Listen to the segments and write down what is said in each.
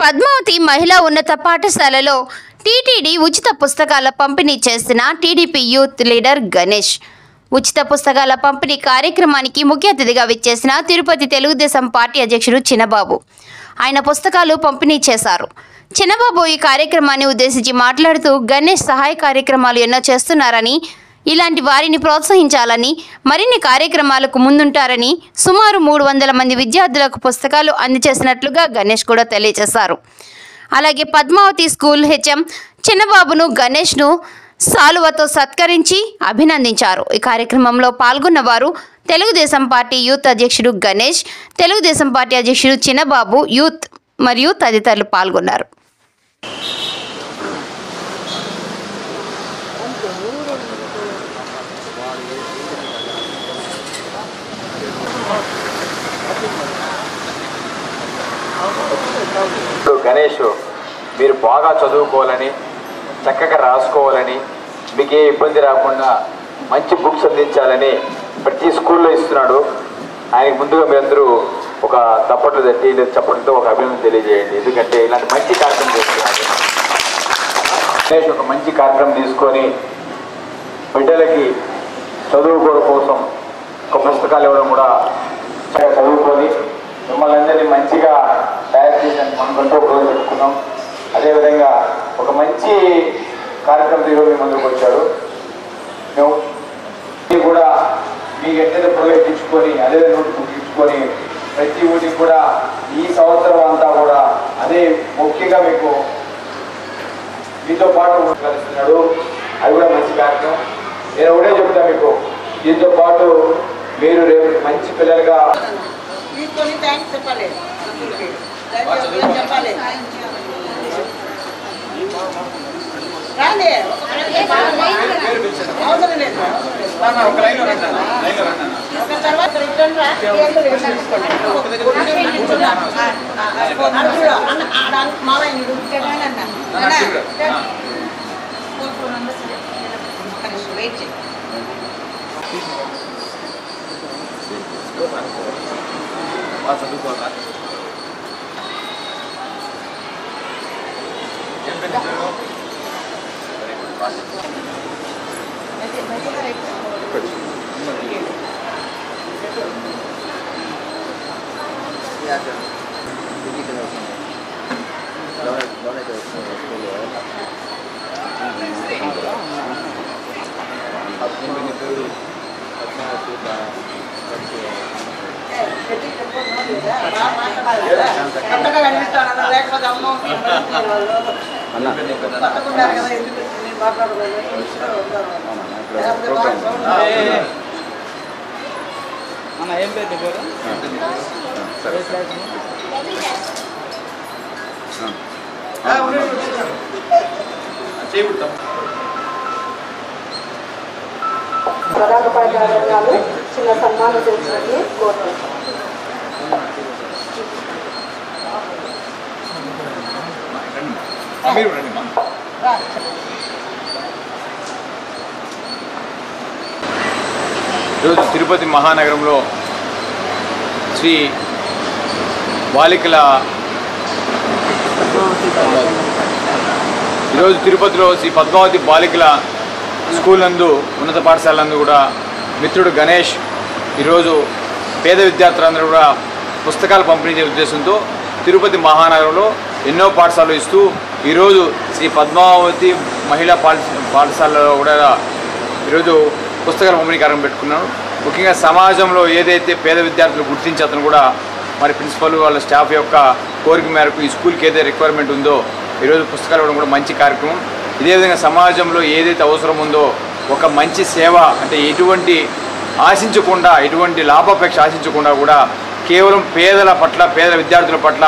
పద్మావతి మహిళా ఉన్నత పాఠశాలలో టీటీడీ ఉచిత పుస్తకాల పంపిణీ చేసిన టీడీపీ యూత్ లీడర్ గణేష్ ఉచిత పుస్తకాల పంపిణీ కార్యక్రమానికి ముఖ్య అతిథిగా విచ్చేసిన తిరుపతి తెలుగుదేశం పార్టీ అధ్యక్షుడు చిన్నబాబు ఆయన పుస్తకాలు పంపిణీ చేశారు. చిన్నబాబు ఈ కార్యక్రమాన్ని ఉద్దేశించి మాట్లాడుతూ గణేష్ సహాయ కార్యక్రమాలు ఎన్నో చేస్తున్నారని, ఇలాంటి వారిని ప్రోత్సహించాలని, మరిన్ని కార్యక్రమాలకు ముందుంటారని, సుమారు 300 మంది విద్యార్థులకు పుస్తకాలు అందజేసినట్లుగా గణేష్ కూడా తెలియజేశారు. అలాగే పద్మావతి స్కూల్ హెచ్ఎం చిన్నబాబును గణేష్ను సాలువతో సత్కరించి అభినందించారు. ఈ కార్యక్రమంలో పాల్గొన్న వారు తెలుగుదేశం పార్టీ యూత్ అధ్యక్షుడు గణేష్, తెలుగుదేశం పార్టీ అధ్యక్షుడు చిన్నబాబు, యూత్ మరియు తదితరులు పాల్గొన్నారు. గణేష్ మీరు బాగా చదువుకోవాలని, చక్కగా రాసుకోవాలని, మీకు ఏ ఇబ్బంది రాకుండా మంచి బుక్స్ అందించాలని ప్రతి స్కూల్లో ఇస్తున్నాడు. ఆయనకు ముందుగా మీరందరూ ఒక చప్పట్లు తట్టి చప్పట్లతో ఒక అభినందన తెలియజేయండి. ఎందుకంటే ఇలాంటి మంచి కార్యక్రమం చేస్తున్నారు. గణేష్ ఒక మంచి కార్యక్రమం తీసుకొని బిడ్డలకి చదువుకోవడం కోసం ఒక పుస్తకాలు ఇవ్వడం కూడా చదువుకొని మిమ్మల్ని అందరినీ మంచిగా తయారు చేసినందుకు మనకంటూ రోజు పెట్టుకున్నాం. అదేవిధంగా ఒక మంచి కార్యక్రమం ఈరోజు మీ ముందుకు వచ్చాడు. మేము కూడా మీకు ఎట్లయితే ప్రవేశించుకొని అదే నోట్బుక్ ఇచ్చుకొని ప్రతి ఊరికి కూడా ఈ సంవత్సరం అంతా కూడా అదే ముఖ్యంగా మీకు మీతో పాటు కలుస్తున్నాడు. అది కూడా మంచి కార్యక్రమం. నేను ఒకటే చెప్తాను మీకు, దీంతో పాటు మీరు రేపు మంచి పిల్లలుగా చెప్పాలి. రాండి అవసరం లేదు. తర్వాత మామయ్య వెయిట్ చేయి. చదువుకోవాలా లేకపోతే అమ్మ పట్టుకుంటారు కదా, ఎందుకు మాట్లాడలేదు. ఏం పేరు పేరు ప్రధాన ఉపాధ్యాయులు చిన్న సన్మానం చేసినట్టు కోరుతున్నాను. ఈరోజు తిరుపతి మహానగరంలో శ్రీ బాలికల ఈరోజు తిరుపతిలో శ్రీ పద్మావతి బాలికల స్కూల్ నందు ఉన్నత పాఠశాల నందు కూడా మిత్రుడు గణేష్ ఈరోజు పేద విద్యార్థులందరూ కూడా పుస్తకాలు పంపిణీ చేసే ఉద్దేశంతో తిరుపతి మహానగరంలో ఎన్నో పాఠశాలలు ఇస్తూ ఈరోజు శ్రీ పద్మావతి మహిళా పాఠశాలలో కూడా ఈరోజు పుస్తకాల పంపిణీ కార్యక్రమం పెట్టుకున్నాను. ముఖ్యంగా సమాజంలో ఏదైతే పేద విద్యార్థులు గుర్తించి అతను కూడా మరి ప్రిన్సిపల్ వాళ్ళ స్టాఫ్ యొక్క కోరిక మేరకు ఈ స్కూల్కి ఏదైతే రిక్వైర్మెంట్ ఉందో ఈరోజు పుస్తకాలు ఇవ్వడం కూడా మంచి కార్యక్రమం. ఇదే విధంగా సమాజంలో ఏదైతే అవసరం ఉందో ఒక మంచి సేవ అంటే ఎటువంటి ఆశించకుండా, ఎటువంటి లాభాపేక్ష ఆశించకుండా కూడా కేవలం పేదల పట్ల, పేద విద్యార్థుల పట్ల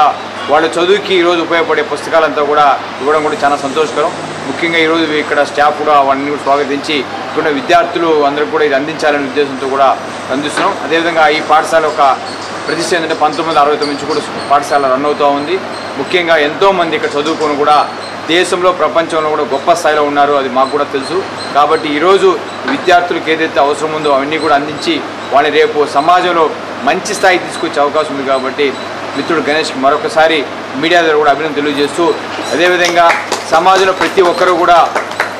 వాళ్ళ చదువుకి ఈరోజు ఉపయోగపడే పుస్తకాలంతా కూడా ఇవ్వడం కూడా చాలా సంతోషకరం. ముఖ్యంగా ఈరోజు ఇక్కడ స్టాఫ్ కూడా వాటిని కూడా స్వాగతించి ఇక్కడ విద్యార్థులు అందరూ కూడా ఇది అందించాలనే ఉద్దేశంతో కూడా అందిస్తున్నాం. అదేవిధంగా ఈ పాఠశాల ఒక ప్రతిష్ట ఏంటంటే 1969 నుంచి కూడా పాఠశాల రన్ అవుతూ ఉంది. ముఖ్యంగా ఎంతోమంది ఇక్కడ చదువుకొని కూడా దేశంలో, ప్రపంచంలో కూడా గొప్ప స్థాయిలో ఉన్నారు. అది మాకు కూడా తెలుసు. కాబట్టి ఈరోజు విద్యార్థులకు ఏదైతే అవసరం ఉందో అవన్నీ కూడా అందించి వాళ్ళని రేపు సమాజంలో మంచి స్థాయికి తీసుకొచ్చే అవకాశం ఉంది. కాబట్టి మిత్రుడు గణేష్కి మరొకసారి మీడియా ద్వారా కూడా అభినందన తెలియజేస్తూ, అదేవిధంగా సమాజంలో ప్రతి ఒక్కరూ కూడా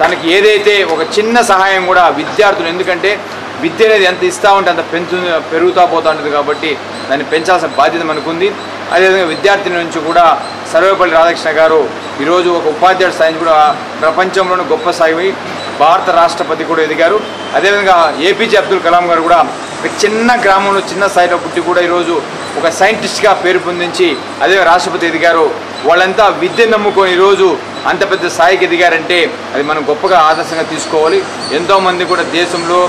తనకి ఏదైతే ఒక చిన్న సహాయం కూడా విద్యార్థులు, ఎందుకంటే విద్య అనేది ఎంత ఇస్తూ ఉంటే అంత పెరుగుతూ పోతూ ఉంటుంది కాబట్టి దాన్ని పెంచాల్సిన బాధ్యత మనకుంది. అదేవిధంగా విద్యార్థుల నుంచి కూడా సర్వేపల్లి రాధాకృష్ణ గారు ఈరోజు ఒక ఉపాధ్యాయుడు స్థాయి కూడా ప్రపంచంలోని గొప్ప స్థాయి భారత రాష్ట్రపతి కూడా ఎదిగారు. అదేవిధంగా ఏపీజే అబ్దుల్ కలాం గారు కూడా ఒక చిన్న గ్రామంలో చిన్న స్థాయిలో పుట్టి కూడా ఈరోజు ఒక సైంటిస్ట్గా పేరు పొందించి అదే రాష్ట్రపతి ఎదిగారు. వాళ్ళంతా విద్యను నమ్ముకొని ఈరోజు అంత పెద్ద స్థాయికి ఎదిగారంటే అది మనం గొప్పగా ఆదర్శంగా తీసుకోవాలి. ఎంతోమంది కూడా దేశంలో,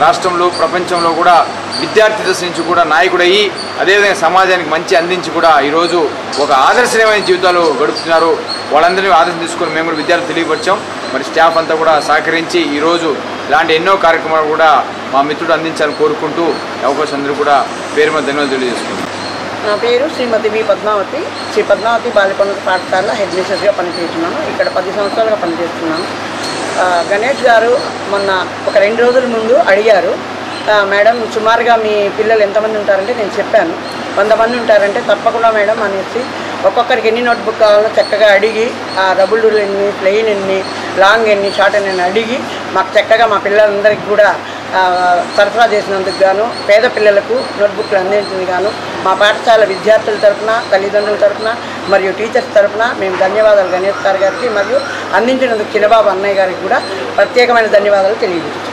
రాష్ట్రంలో, ప్రపంచంలో కూడా విద్యార్థి దశ నుంచి కూడా నాయకుడయ్యి అదేవిధంగా సమాజానికి మంచి అందించి కూడా ఈరోజు ఒక ఆదర్శనీయమైన జీవితాలు గడుపుతున్నారు. వాళ్ళందరినీ ఆదర్శం తీసుకొని మేము కూడా విద్యార్థులు తెలియపరిచాం. మరి స్టాఫ్ అంతా కూడా సహకరించి ఈరోజు ఇలాంటి ఎన్నో కార్యక్రమాలు కూడా మా మిత్రుడు అందించాలని కోరుకుంటూ అవకాశం అందరూ కూడా పేరు మీద ధన్యవాదాలు తెలియజేసుకుంటాం. నా పేరు శ్రీమతి వి పద్మావతి. శ్రీ పద్మావతి బాలికోన్నత పాఠశాల హెడ్ మిస్ట్రెస్గా పనిచేస్తున్నాను. ఇక్కడ 10 సంవత్సరాలుగా పనిచేస్తున్నాను. గణేష్ గారు మొన్న ఒక 2 రోజుల ముందు అడిగారు, మేడం సుమారుగా మీ పిల్లలు ఎంతమంది ఉంటారంటే నేను చెప్పాను 100 మంది ఉంటారంటే తప్పకుండా మేడం అనేసి ఒక్కొక్కరికి ఎన్ని నోట్బుక్ కావాలో చక్కగా అడిగి ఆ డబుల్ రూల్ ఎన్ని, ప్లెయిన్ ఎన్ని, లాంగ్ ఎన్ని, షార్ట్ ఎన్ని అడిగి మాకు చక్కగా మా పిల్లలందరికీ కూడా సరఫరా చేసినందుకు గాను, పేద పిల్లలకు నోట్బుక్లు అందించింది గాను మా పాఠశాల విద్యార్థుల తరఫున, తల్లిదండ్రుల తరఫున మరియు టీచర్స్ తరఫున మేము ధన్యవాదాలు గణేష్ సార్ గారికి మరియు అందించినందుకు చిన్నబాబు అన్నయ్య గారికి కూడా ప్రత్యేకమైన ధన్యవాదాలు తెలియజేస్తున్నాం.